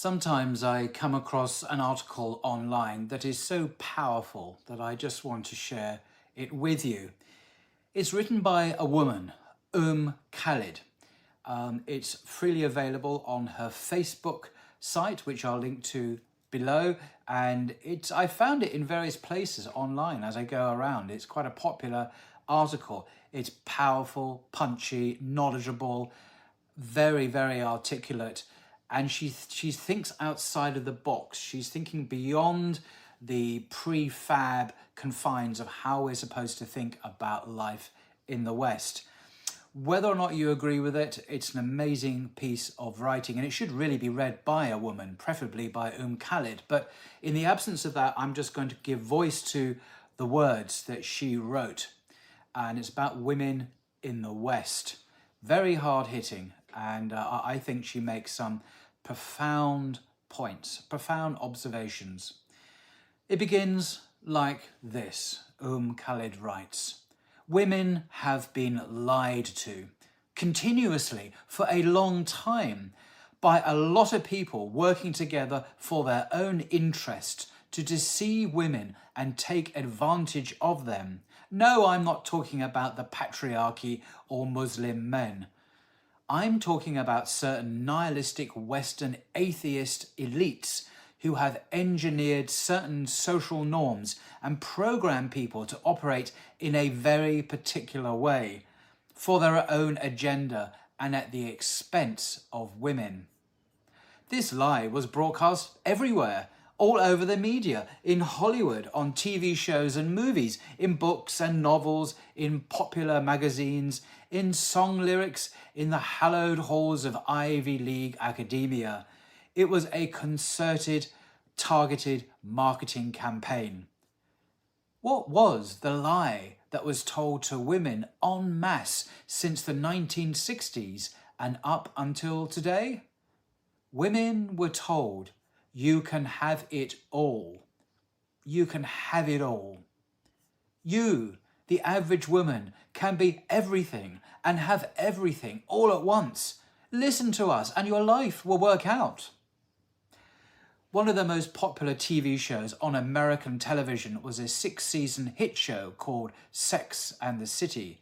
Sometimes I come across an article online that is so powerful that I just want to share it with you. It's written by a woman, Khalid. It's freely available on her Facebook site, which I'll link to below. And I found it in various places online as I go around. It's quite a popular article. It's powerful, punchy, knowledgeable, very, very articulate. And she thinks outside of the box. She's thinking beyond the prefab confines of how we're supposed to think about life in the West. Whether or not you agree with it, it's an amazing piece of writing, and it should really be read by a woman, preferably by Khalid. But in the absence of that, I'm just going to give voice to the words that she wrote. And it's about women in the West. Very hard-hitting, and I think she makes some profound points, profound observations. It begins like this. Khalid writes, "Women have been lied to continuously for a long time by a lot of people working together for their own interest to deceive women and take advantage of them. No, I'm not talking about the patriarchy or Muslim men. I'm talking about certain nihilistic Western atheist elites who have engineered certain social norms and programmed people to operate in a very particular way for their own agenda and at the expense of women. This lie was broadcast everywhere, all over the media, in Hollywood, on TV shows and movies, in books and novels, in popular magazines, in song lyrics, in the hallowed halls of Ivy League academia. It was a concerted, targeted marketing campaign. What was the lie that was told to women en masse since the 1960s and up until today? Women were told, you can have it all. You can have it all. You, the average woman, can be everything and have everything all at once. Listen to us and your life will work out. One of the most popular TV shows on American television was a 6-season hit show called Sex and the City.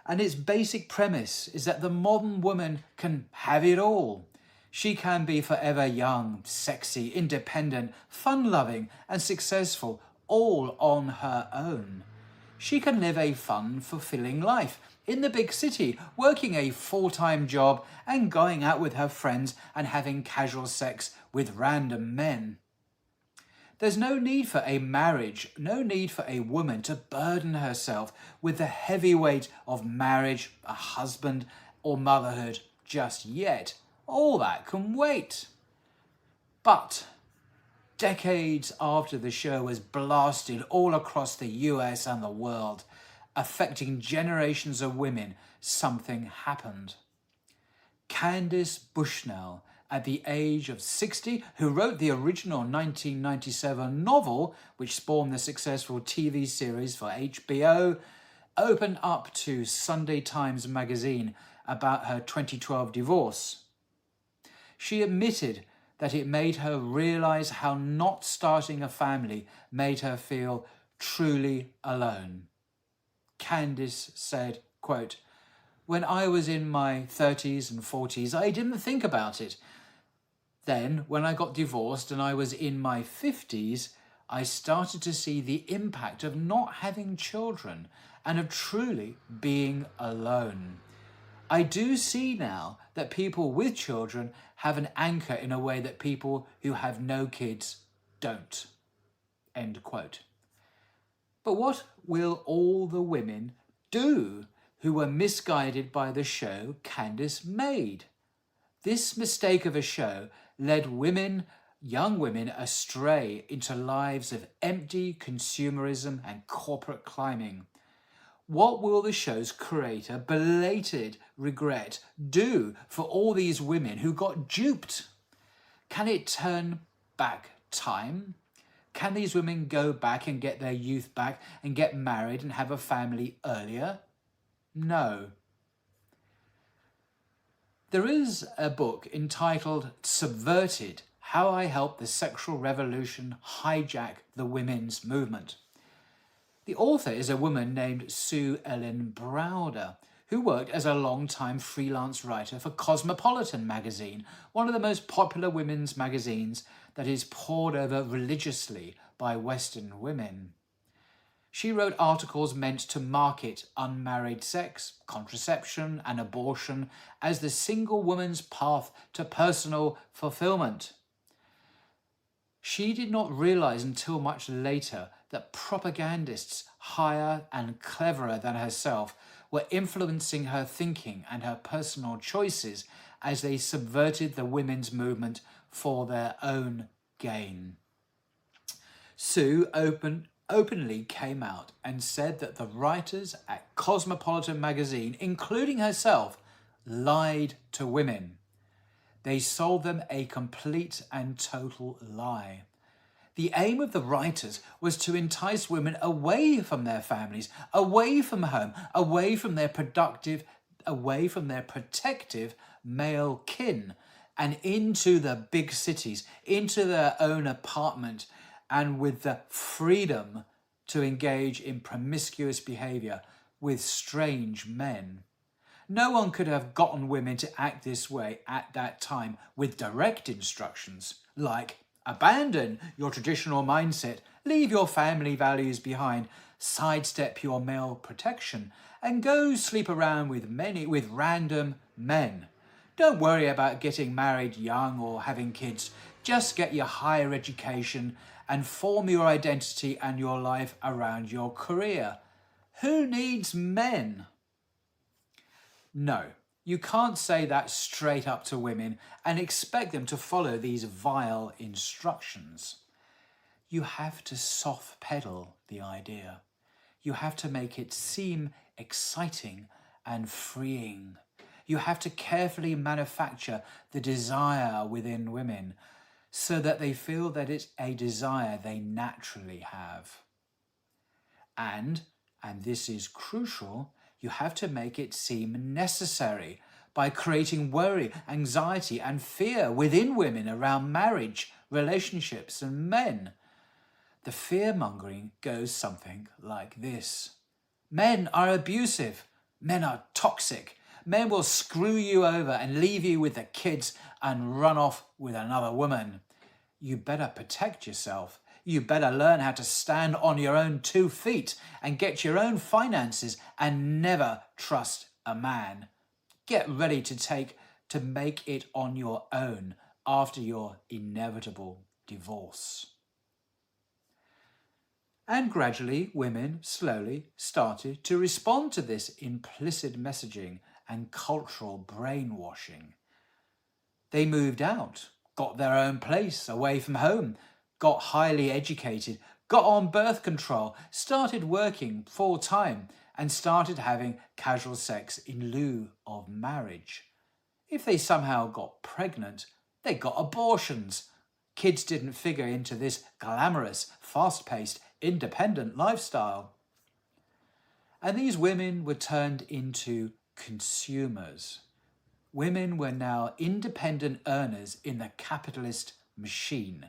And its basic premise is that the modern woman can have it all. She can be forever young, sexy, independent, fun-loving and successful, all on her own. She can live a fun, fulfilling life in the big city, working a full-time job and going out with her friends and having casual sex with random men. There's no need for a marriage, no need for a woman to burden herself with the heavy weight of marriage, a husband or motherhood just yet. All that can wait. But decades after the show was blasted all across the US and the world, affecting generations of women, something happened. Candace Bushnell, at the age of 60, who wrote the original 1997 novel, which spawned the successful TV series for HBO, opened up to Sunday Times magazine about her 2012 divorce. She admitted that it made her realize how not starting a family made her feel truly alone. Candace said, quote, "When I was in my 30s and 40s, I didn't think about it. Then, when I got divorced and I was in my 50s, I started to see the impact of not having children and of truly being alone. I do see now that people with children have an anchor in a way that people who have no kids don't." End quote. But what will all the women do who were misguided by the show Candace made? This mistake of a show led women, young women, astray into lives of empty consumerism and corporate climbing. What will the show's creator, belated regret, do for all these women who got duped? Can it turn back time? Can these women go back and get their youth back and get married and have a family earlier? No. There is a book entitled Subverted: How I Helped the Sexual Revolution Hijack the Women's Movement. The author is a woman named Sue Ellen Browder, who worked as a long-time freelance writer for Cosmopolitan magazine, one of the most popular women's magazines that is pored over religiously by Western women. She wrote articles meant to market unmarried sex, contraception, and abortion as the single woman's path to personal fulfillment. She did not realize until much later that propagandists higher and cleverer than herself were influencing her thinking and her personal choices as they subverted the women's movement for their own gain. Sue openly came out and said that the writers at Cosmopolitan magazine, including herself, lied to women. They sold them a complete and total lie. The aim of the writers was to entice women away from their families, away from home, away from their protective male kin, and into the big cities, into their own apartment, and with the freedom to engage in promiscuous behaviour with strange men. No one could have gotten women to act this way at that time with direct instructions, like abandon your traditional mindset, leave your family values behind, sidestep your male protection, and go sleep around with random men. Don't worry about getting married young or having kids. Just get your higher education and form your identity and your life around your career. Who needs men? No, you can't say that straight up to women and expect them to follow these vile instructions. You have to soft pedal the idea. You have to make it seem exciting and freeing. You have to carefully manufacture the desire within women so that they feel that it's a desire they naturally have. And this is crucial, you have to make it seem necessary by creating worry, anxiety, and fear within women around marriage, relationships, and men. The fear-mongering goes something like this. Men are abusive. Men are toxic. Men will screw you over and leave you with the kids and run off with another woman. You better protect yourself. You better learn how to stand on your own 2 feet and get your own finances and never trust a man. Get ready to make it on your own after your inevitable divorce. And gradually, women slowly started to respond to this implicit messaging and cultural brainwashing. They moved out, got their own place away from home, got highly educated, got on birth control, started working full-time, and started having casual sex in lieu of marriage. If they somehow got pregnant, they got abortions. Kids didn't figure into this glamorous, fast-paced, independent lifestyle. And these women were turned into consumers. Women were now independent earners in the capitalist machine,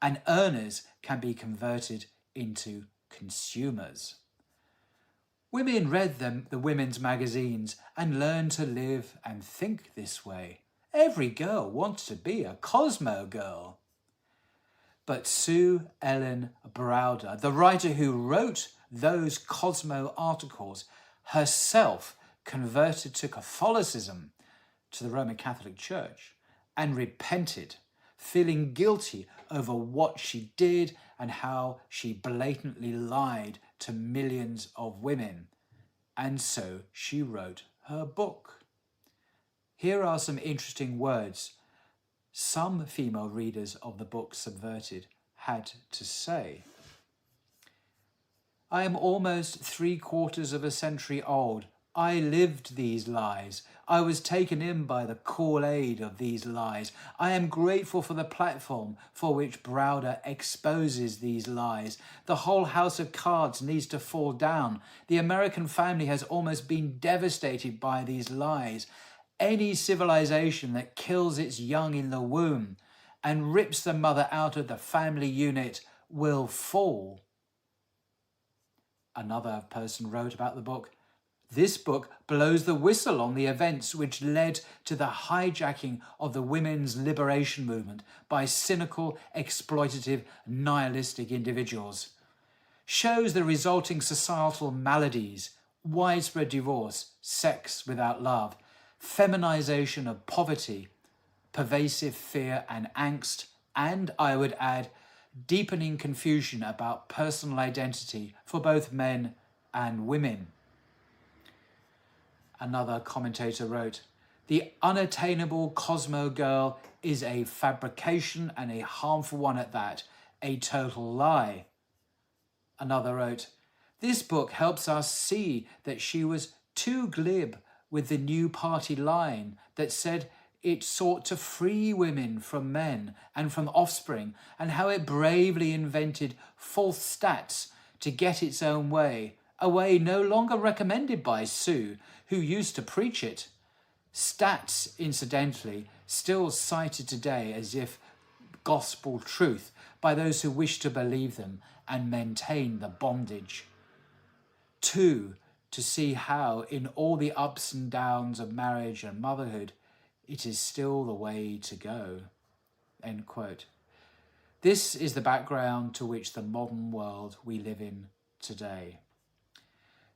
and earners can be converted into consumers. Women read the women's magazines and learned to live and think this way. Every girl wants to be a Cosmo girl. But Sue Ellen Browder, the writer who wrote those Cosmo articles, herself converted to Catholicism, to the Roman Catholic Church, and repented, feeling guilty over what she did and how she blatantly lied to millions of women. And so she wrote her book. Here are some interesting words some female readers of the book Subverted had to say. I am almost 3/4 of a century old. I lived these lies. I was taken in by the Kool-Aid of these lies. I am grateful for the platform for which Browder exposes these lies. The whole house of cards needs to fall down. The American family has almost been devastated by these lies. Any civilization that kills its young in the womb and rips the mother out of the family unit will fall. Another person wrote about the book, "This book blows the whistle on the events which led to the hijacking of the women's liberation movement by cynical, exploitative, nihilistic individuals. Shows the resulting societal maladies, widespread divorce, sex without love, feminization of poverty, pervasive fear and angst, and, I would add, deepening confusion about personal identity for both men and women." Another commentator wrote, "The unattainable Cosmo girl is a fabrication, and a harmful one at that, a total lie." Another wrote, "This book helps us see that she was too glib with the new party line that said it sought to free women from men and from offspring, and how it bravely invented false stats to get its own way, a way no longer recommended by Sue, who used to preach it. Stats, incidentally, still cited today as if gospel truth by those who wish to believe them and maintain the bondage. 2, to see how, in all the ups and downs of marriage and motherhood, it is still the way to go." End quote. This is the background to which the modern world we live in today.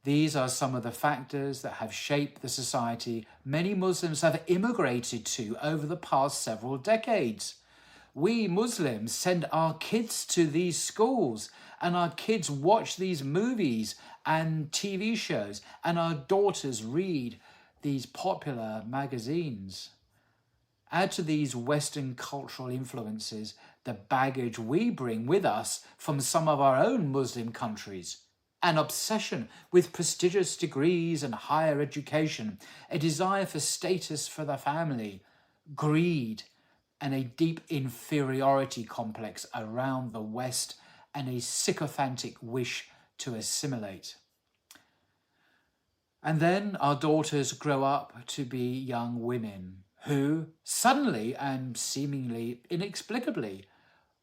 These are some of the factors that have shaped the society many Muslims have immigrated to over the past several decades. We Muslims send our kids to these schools, and our kids watch these movies and TV shows, and our daughters read these popular magazines. Add to these Western cultural influences the baggage we bring with us from some of our own Muslim countries, an obsession with prestigious degrees and higher education, a desire for status for the family, greed, and a deep inferiority complex around the West, and a sycophantic wish to assimilate. And then our daughters grow up to be young women who, suddenly and seemingly inexplicably,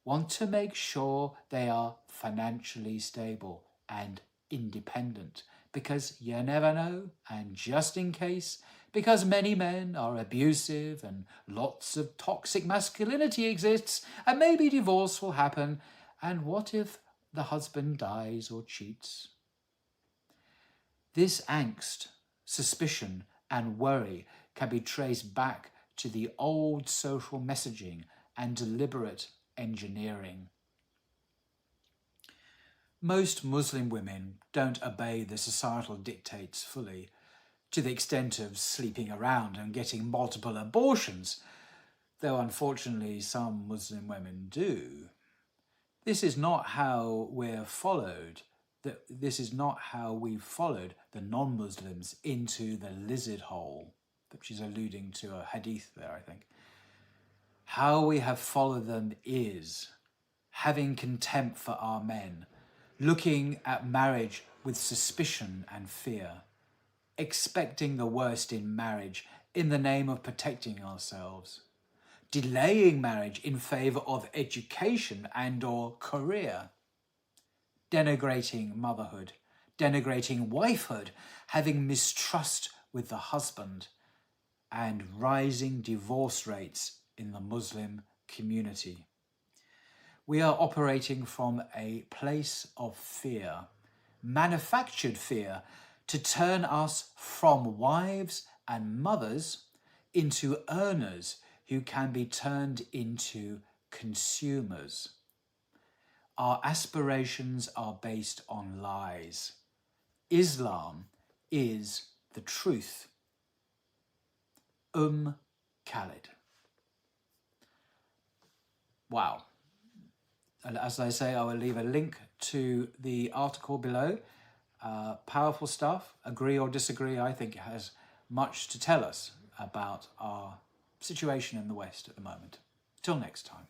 want to make sure they are financially stable and independent, because you never know, and just in case, because many men are abusive and lots of toxic masculinity exists, and maybe divorce will happen, and what if the husband dies or cheats? This angst, suspicion, and worry can be traced back to the old social messaging and deliberate engineering. Most Muslim women don't obey the societal dictates fully, to the extent of sleeping around and getting multiple abortions, though unfortunately some Muslim women do. This is not how we're followed. This is not how we've followed the non-Muslims into the lizard hole. She's alluding to a hadith there, I think. How we have followed them is having contempt for our men, looking at marriage with suspicion and fear, expecting the worst in marriage in the name of protecting ourselves, delaying marriage in favour of education and/or career, denigrating motherhood, denigrating wifehood, having mistrust with the husband, and rising divorce rates in the Muslim community. We are operating from a place of fear, manufactured fear, to turn us from wives and mothers into earners who can be turned into consumers. Our aspirations are based on lies. Islam is the truth. Khaled. Wow. And as I say, I will leave a link to the article below. Powerful stuff. Agree or disagree, I think it has much to tell us about our situation in the West at the moment. Till next time.